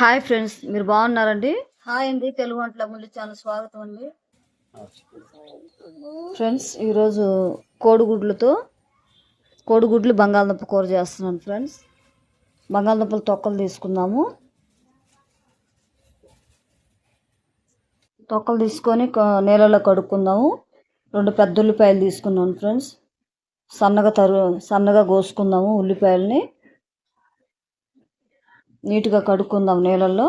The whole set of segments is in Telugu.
హాయ్ ఫ్రెండ్స్, మీరు బాగున్నారండి? హాయ్ అండి, తెలుగు వంటల ముందు చాలా స్వాగతం అండి. ఫ్రెండ్స్, ఈరోజు కోడిగుడ్లు బంగాళదుంప కూర చేస్తున్నాను. ఫ్రెండ్స్, బంగాళదుంపలు తొక్కలు తీసుకుందాము. తొక్కలు తీసుకొని నీళ్ళలో కడుక్కుందాము. 2 పెద్ద ఉల్లిపాయలు తీసుకున్నాను. ఫ్రెండ్స్, సన్నగా కోసుకుందాము. ఉల్లిపాయలని నీట్గా కడుక్కుందాం నీళ్ళల్లో.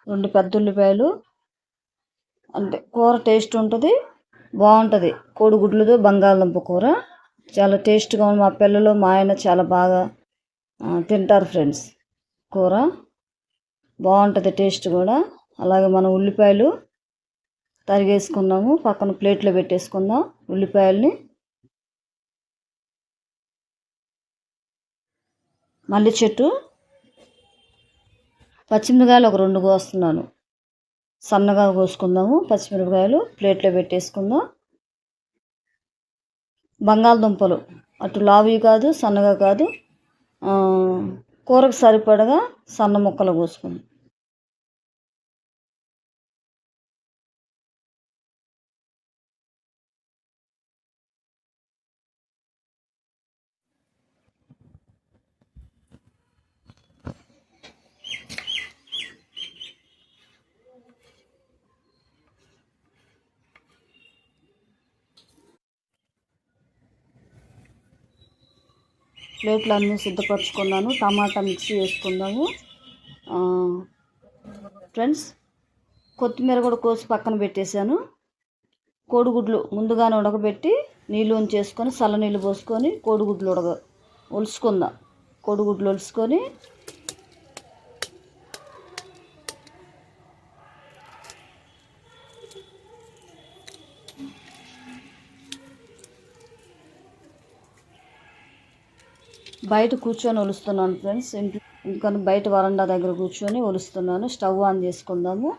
2 పెద్ద ఉల్లిపాయలు. అంతే, కూర టేస్ట్ ఉంటుంది, బాగుంటుంది. కోడిగుడ్లతో బంగాళదుంప కూర చాలా టేస్ట్గా ఉంది. మా పిల్లలు, మా ఆయన చాలా బాగా తింటారు. ఫ్రెండ్స్, కూర బాగుంటుంది, టేస్ట్ కూడా. అలాగే మనం ఉల్లిపాయలు తరిగేసుకున్నాము, పక్కన ప్లేట్లో పెట్టేసుకుందాం ఉల్లిపాయలని. మల్లి చెట్టు, పచ్చిమిరపకాయలు ఒక 2 కోస్తున్నాను. సన్నగా కోసుకుందాము. పచ్చిమిరపకాయలు ప్లేట్లో పెట్టేసుకుందాం. బంగాళదుంపలు అటు లావువి కాదు, సన్నగా కాదు, కూరకు సరిపడగా సన్న ముక్కలు కోసుకుందాం. ప్లేట్లు అన్నీ సిద్ధపరచుకున్నాను. టమాటా మిక్సీ వేసుకుందాము. ఫ్రెండ్స్, కొత్తిమీర కూడా కోసి పక్కన పెట్టేశాను. కోడిగుడ్లు ముందుగానే ఉడకబెట్టి నీళ్ళు ఉంచేసుకొని చల్ల నీళ్ళు పోసుకొని కోడిగుడ్లు ఒలుసుకుందాం. కోడిగుడ్లు ఒలుసుకొని బయట కూర్చొని ఒలుస్తున్నాను. ఫ్రెండ్స్, ఇంట్లో బయట వరండా దగ్గర కూర్చొని ఒలుస్తున్నాను. స్టవ్ ఆన్ చేసుకుందాము.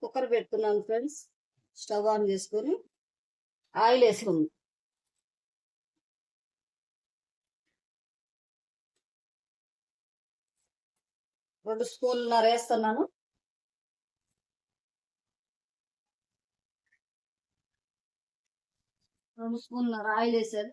కుక్కర్ పెడుతున్నాను. ఫ్రెండ్స్, స్టవ్ ఆన్ చేసుకొని ఆయిల్ వేసుకుందాం. 2 స్పూన్లున్నర వేస్తున్నాను. 2 స్పూన్లున్నర ఆయిల్ వేసాను.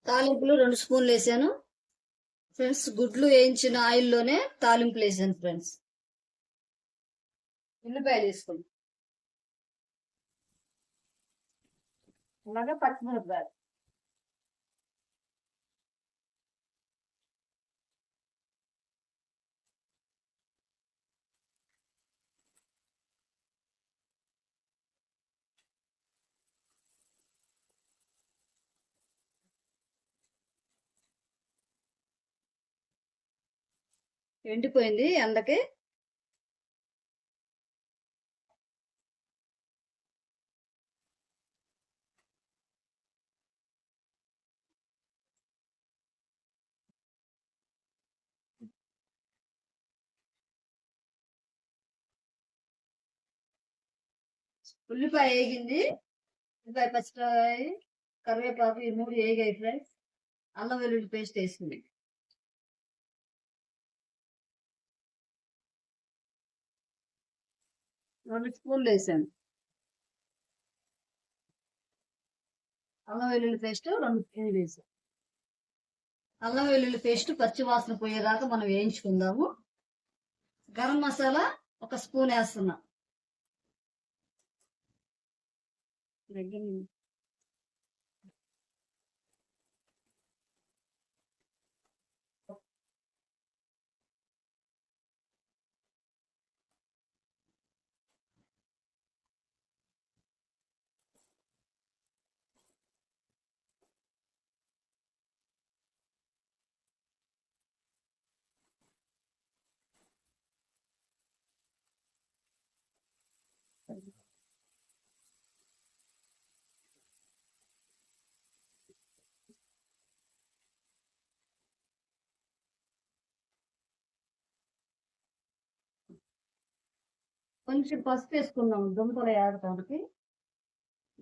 తాలింపులు 2 స్పూన్లు వేసాను. ఫ్రెండ్స్, గుడ్లు వేయించిన ఆయిల్లోనే తాలింపులు వేసాను. ఫ్రెండ్స్, ఉల్లిపాయలు వేసుకోండి. అలాగే పచ్చిమిరపకాయలు. ఎండిపోయింది ఎండకి. ఉల్లిపాయ వేగింది. ఉల్లిపాయ, పచ్చిమిరపకాయ, కరివేపాకు ఈ 3 వేగాయి. ఫ్రెండ్స్, అల్లం వెల్లుల్లి పేస్ట్ వేసింది. 2 స్పూన్లు వేసాను. అల్లం వెల్లుల్లి పేస్ట్ 2 స్పూన్లు వేసాను. అల్లం వెల్లుల్లి పేస్ట్ పచ్చి వాసన పోయేదాకా మనం వేయించుకుందాము. గరం మసాలా 1 స్పూన్ వేస్తున్నా. కొంచెం పసుపు వేసుకున్నాం దుంపలు వేయడానికి.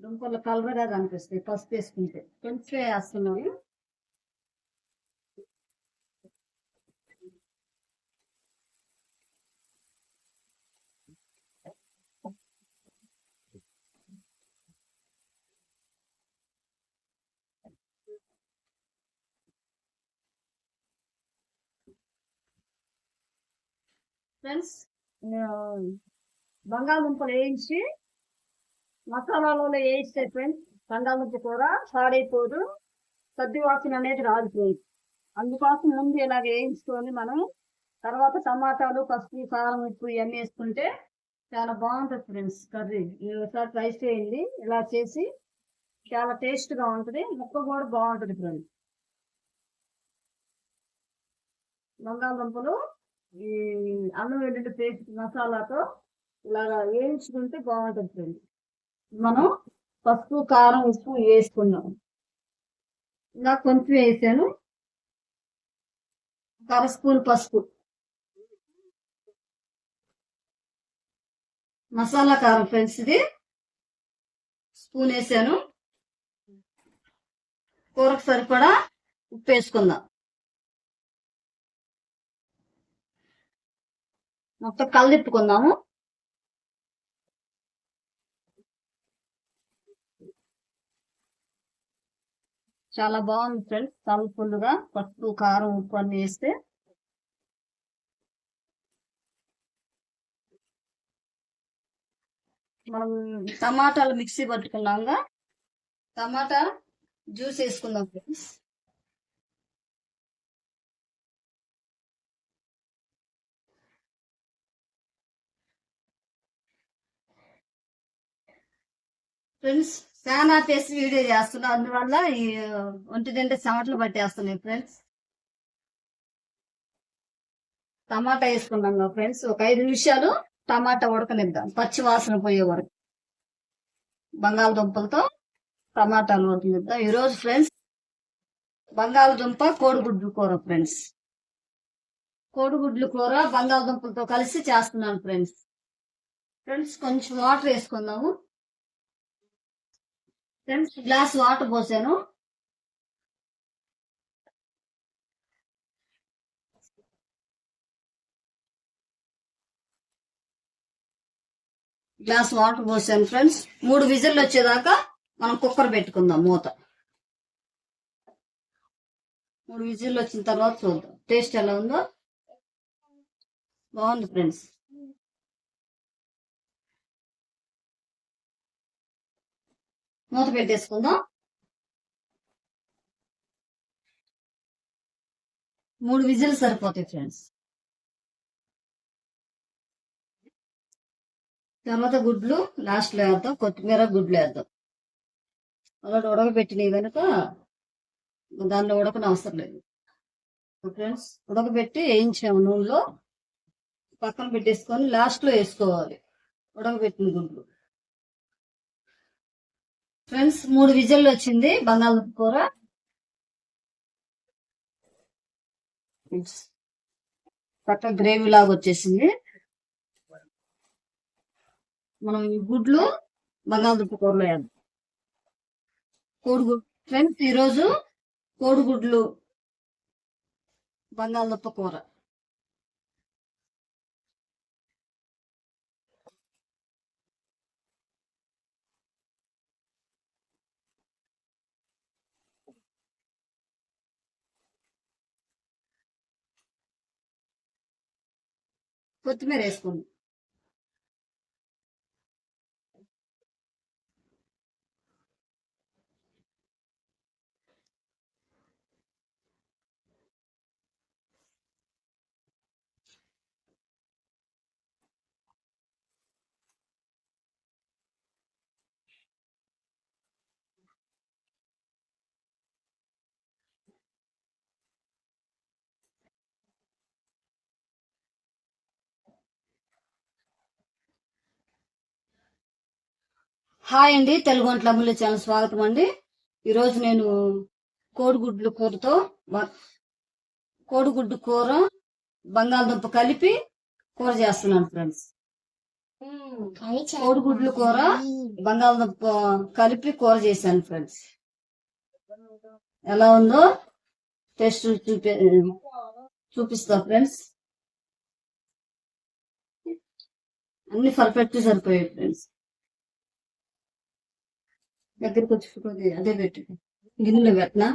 దుంపలు కలర్గా కనిపిస్తాయి పసుపు వేసుకుంటే. కొంచెం వేస్తున్నాను. ఫ్రెండ్స్, బంగాళదుంపలు వేయించి మసాలాలో వేయిస్తే ఫ్రెండ్స్ బంగాళదుంప కూర పాడైపోదు, సద్ది వాసన అనేది రాదు ఫ్రెండ్స్. అందుకోసం ముందు ఇలాగ వేయించుకొని మనం తర్వాత టమాటాలు, పసుపు, కారం, ఉప్పు ఇవన్నీ వేసుకుంటే చాలా బాగుంటుంది ఫ్రెండ్స్ కర్రీ. మీరు ఒకసారి ట్రై చేయండి. ఇలా చేసి చాలా టేస్ట్గా ఉంటుంది, ముక్క కూడా బాగుంటుంది ఫ్రెండ్స్. బంగాళదుంపలు ఈ అల్లం వెల్లుల్లి పేస్ట్ మసాలాతో ఇలాగా వేయించుకుంటే బాగుంటుంది ఫ్రెండ్స్. మనం పసుపు, కారం, ఉప్పు వేసుకున్నాం. ఇలా కొంచెం వేసాను. 1 స్పూన్ పసుపు, మసాలా కారం ఫ్రెండ్స్ ఇది స్పూన్ వేసాను. కూరకు సరిపడా ఉప్పు వేసుకుందాం. మొత్తం కలిదిప్పుకుందాము. చాలా బాగుంది ఫ్రెండ్స్. కలర్ఫుల్గా పసుపు, కారం, ఉప్పు అన్ని వేస్తే మనం టమాటాలు మిక్సీ పట్టుకున్నాంగా, టమాటా జ్యూస్ వేసుకుందాం ఫ్రెండ్స్. ఫ్రెండ్స్ ఫ్యాన్ ఆపేసి వీడియో చేస్తున్నా, అందువల్ల ఈ ఒంటి నిండా చెమటలు పట్టేస్తున్నాయి ఫ్రెండ్స్. టమాటా వేసుకున్నాం ఫ్రెండ్స్. ఒక 5 నిమిషాలు టమాటా ఉడకనిద్దాం పచ్చి వాసన పోయే వరకు. బంగాళదుంపలతో టమాటాలు ఉడకనిద్దాం. ఈరోజు ఫ్రెండ్స్ బంగాళదుంప కోడిగుడ్లు కూర ఫ్రెండ్స్. కోడిగుడ్లు కూర బంగాళదుంపలతో కలిసి చేస్తున్నాను ఫ్రెండ్స్. ఫ్రెండ్స్ కొంచెం వాటర్ వేసుకుందాము. ఫ్రెండ్స్ గ్లాస్ వాటర్ పోసాను. గ్లాస్ వాటర్ పోసాను ఫ్రెండ్స్. 3 విజిల్లు వచ్చేదాకా మనం కుక్కర్ పెట్టుకుందాం మూత. 3 విజిల్లు వచ్చిన తర్వాత చూద్దాం టేస్ట్ ఎలా ఉందో. బాగుంది ఫ్రెండ్స్. మూత పెట్టేసుకుందాం. 3 విజిల్లు సరిపోతాయి ఫ్రెండ్స్. తర్వాత గుడ్లు లాస్ట్లో వేద్దాం, కొత్తిమీర గుడ్లు వేద్దాం. అలా ఉడకబెట్టినవి కనుక దానిలో ఉడకన అవసరం లేదు ఫ్రెండ్స్. ఉడకబెట్టి వేయించాము నూనెలో, పక్కన పెట్టేసుకొని లాస్ట్లో వేసుకోవాలి ఉడకబెట్టిన గుడ్లు. ఫ్రెండ్స్ 3 విజిల్లు వచ్చింది బంగాళదుంప కూర. పక్క గ్రేవీ లాగా వచ్చేసింది. మనం ఈ గుడ్లు బంగాళదుంప కూరలో వేద్దాం. కోడిగుడ్లు ఫ్రెండ్స్, ఈరోజు కోడిగుడ్లు బంగాళదుంప కూర. కొత్తిమీర వేసుకోండి. హాయ్ అండి, తెలుగు వంటల అమూల్య ఛానల్ స్వాగతం అండి. ఈరోజు నేను కోడిగుడ్లు కూరతో కోడిగుడ్డు కూర బంగాళదుంప కలిపి కూర చేస్తున్నాను ఫ్రెండ్స్. కోడిగుడ్లు కూర బంగాళదుంప కలిపి కూర చేశాను ఫ్రెండ్స్. ఎలా ఉందో టేస్ట్ చూపిస్తా ఫ్రెండ్స్. అన్ని పర్ఫెక్ట్ సరిపోయాయి ఫ్రెండ్స్. దగ్గరికి వచ్చి అదే పెట్టి గిన్నెలో పెట్టినా